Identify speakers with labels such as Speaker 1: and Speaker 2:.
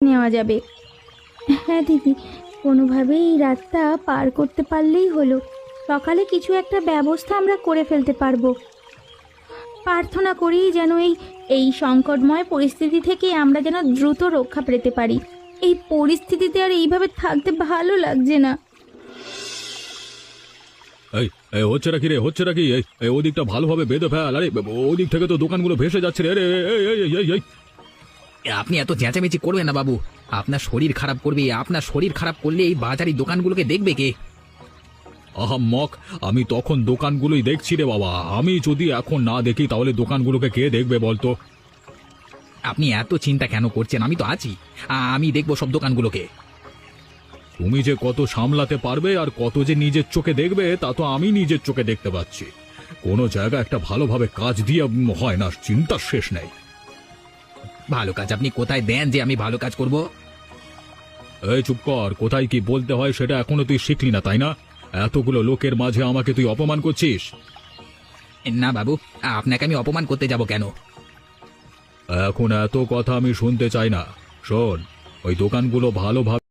Speaker 1: নেওয়া যাবে। হ্যাঁ দিদি, কোনোভাবেই এই রাতটা পার করতে পারলেই হলো। সকালে কিছু একটা ব্যবস্থা আমরা করে ফেলতে পারবো। প্রার্থনা করি যেন এই সংকটময় পরিস্থিতি থেকে আমরা যেন দ্রুত রক্ষা পেতে পারি। এই পরিস্থিতিতে আর এইভাবে থাকতে ভালো লাগছে না।
Speaker 2: এই এই হচ্ছে নাকি রে, হচ্ছে নাকি? এই এই ওদিকটা ভালোভাবে বেঁধে ফেল। আরে ওদিক থেকে তো দোকানগুলো ভেসে যাচ্ছে রে। এই এই এই এই এই
Speaker 3: আপনি এত চেঁচামেচি করবেন না বাবু, আপনার শরীর খারাপ করবে। আপনার শরীর খারাপ করলে এই বাজারি দোকানগুলোকে দেখবে কে?
Speaker 2: আহাম্মক, আমি তখন দোকানগুলোই দেখছি রে বাবা। আমি যদি এখন না দেখি তাহলে দোকানগুলোকে কে দেখবে বলতো?
Speaker 3: আপনি এত চিন্তা কেন করছেন? আমি তো আছি, আমি দেখবো সব দোকানগুলোকে।
Speaker 2: তুমি যে কত সামলাতে পারবে আর কত যে নিজের চোখে দেখবে তা তো আমি নিজের চোখে দেখতে পাচ্ছি। কোনো জায়গা একটা ভালোভাবে কাজ দিয়ে হয় না, চিন্তার শেষ নেই।
Speaker 3: ভালো কাজ আপনি কোথায় দেন যে আমি ভালো কাজ করব?
Speaker 2: এই চুপ কর, কোথায় কি বলতে হয় সেটা এখনো তুই শিখলি না তাই না? এতগুলো লোকের মাঝে আমাকে তুই অপমান করছিস।
Speaker 3: না বাবু, আপনাকে আমি অপমান করতে যাব কেন?
Speaker 2: এখন এত কথা আমি শুনতে চাই না। শোন, ওই দোকানগুলো ভালোভাবে